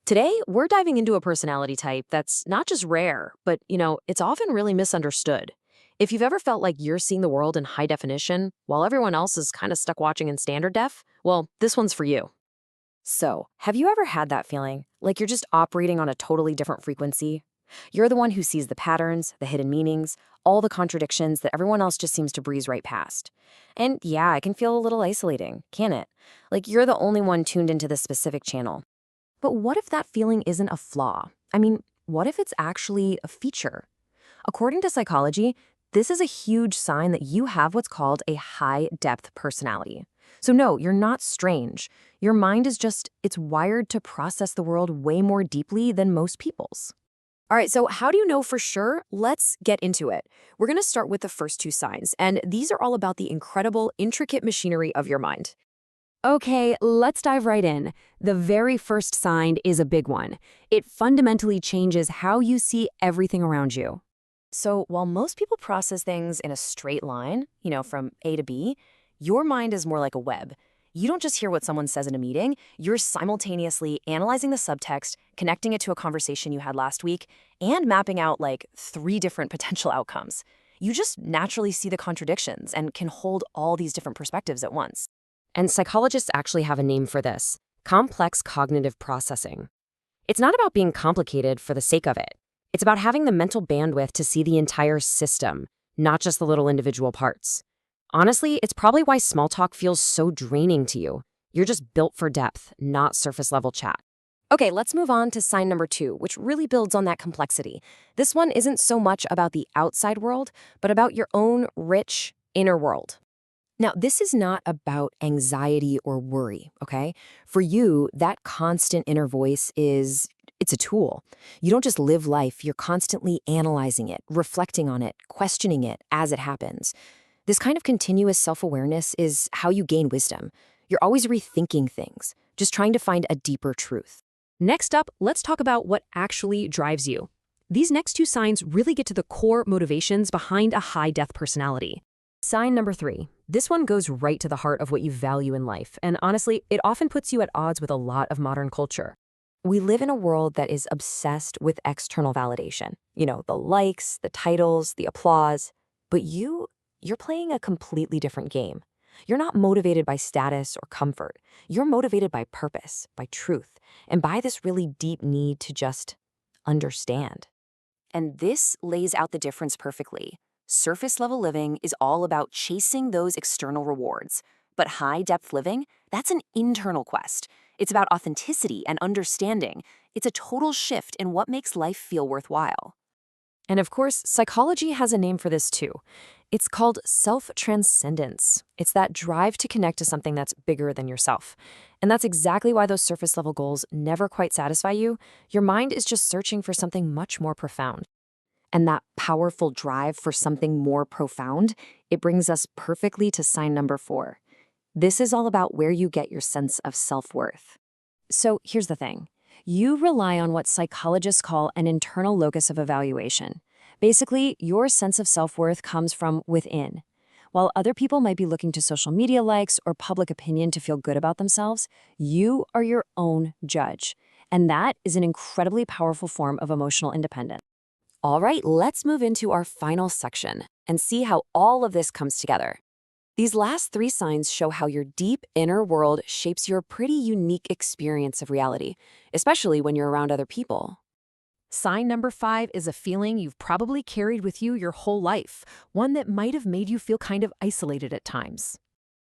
Today, we're diving into a personality type that's not just rare, but, it's often really misunderstood. If you've ever felt like you're seeing the world in high definition while everyone else is kind of stuck watching in standard def, well, this one's for you. So, have you ever had that feeling like you're just operating on a totally different frequency? You're the one who sees the patterns, the hidden meanings, all the contradictions that everyone else just seems to breeze right past. And yeah, it can feel a little isolating, can it? Like you're the only one tuned into this specific channel. But what if that feeling isn't a flaw? I mean, what if it's actually a feature? According to psychology, this is a huge sign that you have what's called a high-depth personality. So no, you're not strange. Your mind is it's wired to process the world way more deeply than most people's. All right, so how do you know for sure? Let's get into it. We're going to start with the first two signs, and these are all about the incredible, intricate machinery of your mind. Okay, let's dive right in. The very first sign is a big one. It fundamentally changes how you see everything around you. So while most people process things in a straight line, from A to B, your mind is more like a web. You don't just hear what someone says in a meeting, you're simultaneously analyzing the subtext, connecting it to a conversation you had last week, and mapping out like 3 different potential outcomes. You just naturally see the contradictions and can hold all these different perspectives at once. And psychologists actually have a name for this: complex cognitive processing. It's not about being complicated for the sake of it. It's about having the mental bandwidth to see the entire system, not just the little individual parts. Honestly, it's probably why small talk feels so draining to you. You're just built for depth, not surface-level chat. Okay, let's move on to sign number 2, which really builds on that complexity. This one isn't so much about the outside world, but about your own rich inner world. Now, this is not about anxiety or worry, okay? For you, that constant inner voice it's a tool. You don't just live life, you're constantly analyzing it, reflecting on it, questioning it as it happens. This kind of continuous self-awareness is how you gain wisdom. You're always rethinking things, just trying to find a deeper truth. Next up, let's talk about what actually drives you. These next two signs really get to the core motivations behind a high-depth personality. Sign number 3. This one goes right to the heart of what you value in life, and honestly, it often puts you at odds with a lot of modern culture. We live in a world that is obsessed with external validation. The likes, the titles, the applause. But you're playing a completely different game. You're not motivated by status or comfort. You're motivated by purpose, by truth, and by this really deep need to just understand. And this lays out the difference perfectly. Surface-level living is all about chasing those external rewards. But high-depth living, that's an internal quest. It's about authenticity and understanding. It's a total shift in what makes life feel worthwhile. And of course, psychology has a name for this too. It's called self-transcendence. It's that drive to connect to something that's bigger than yourself. And that's exactly why those surface-level goals never quite satisfy you. Your mind is just searching for something much more profound. And that powerful drive for something more profound, it brings us perfectly to sign number 4. This is all about where you get your sense of self-worth. So here's the thing. You rely on what psychologists call an internal locus of evaluation. Basically, your sense of self-worth comes from within. While other people might be looking to social media likes or public opinion to feel good about themselves, you are your own judge. And that is an incredibly powerful form of emotional independence. All right, let's move into our final section and see how all of this comes together. These last 3 signs show how your deep inner world shapes your pretty unique experience of reality, especially when you're around other people. Sign number 5 is a feeling you've probably carried with you your whole life, one that might have made you feel kind of isolated at times.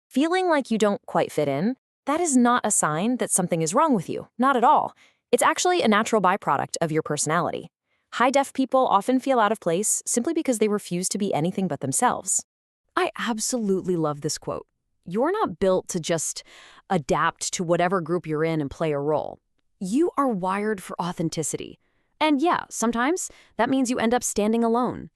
Feeling like you don't quite fit in? That is not a sign that something is wrong with you, not at all. It's actually a natural byproduct of your personality. High-def people often feel out of place simply because they refuse to be anything but themselves. I absolutely love this quote. You're not built to just adapt to whatever group you're in and play a role. You are wired for authenticity. And yeah, sometimes that means you end up standing alone.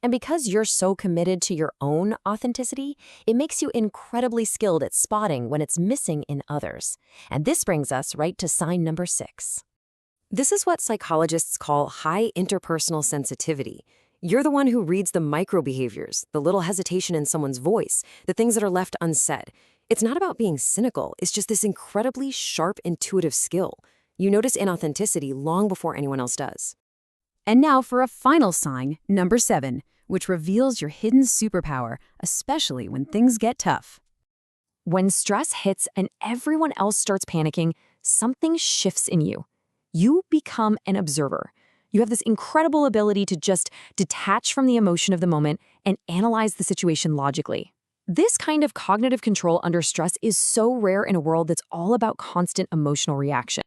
And because you're so committed to your own authenticity, it makes you incredibly skilled at spotting when it's missing in others. And this brings us right to sign number 6. This is what psychologists call high interpersonal sensitivity. You're the one who reads the micro-behaviors, the little hesitation in someone's voice, the things that are left unsaid. It's not about being cynical, it's just this incredibly sharp, intuitive skill. You notice inauthenticity long before anyone else does. And now for a final sign, number 7, which reveals your hidden superpower, especially when things get tough. When stress hits and everyone else starts panicking, something shifts in you. You become an observer. You have this incredible ability to just detach from the emotion of the moment and analyze the situation logically. This kind of cognitive control under stress is so rare in a world that's all about constant emotional reaction.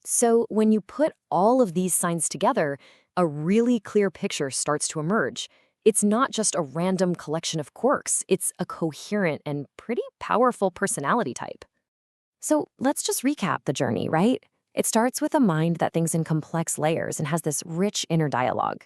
So when you put all of these signs together, a really clear picture starts to emerge. It's not just a random collection of quirks, it's a coherent and pretty powerful personality type. So let's just recap the journey, right? It starts with a mind that thinks in complex layers and has this rich inner dialogue.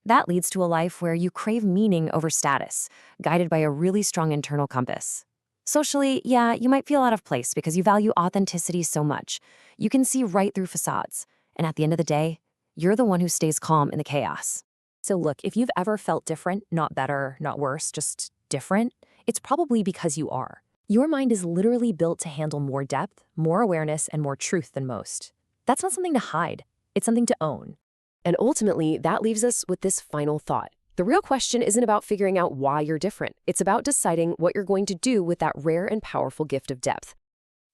That leads to a life where you crave meaning over status, guided by a really strong internal compass. Socially, yeah, you might feel out of place because you value authenticity so much. You can see right through facades. And at the end of the day, you're the one who stays calm in the chaos. So look, if you've ever felt different, not better, not worse, just different, it's probably because you are. Your mind is literally built to handle more depth, more awareness, and more truth than most. That's not something to hide. It's something to own. And ultimately, that leaves us with this final thought. The real question isn't about figuring out why you're different. It's about deciding what you're going to do with that rare and powerful gift of depth.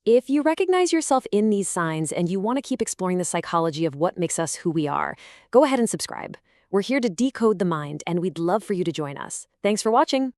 If you recognize yourself in these signs and you want to keep exploring the psychology of what makes us who we are, go ahead and subscribe. We're here to decode the mind, and we'd love for you to join us. Thanks for watching.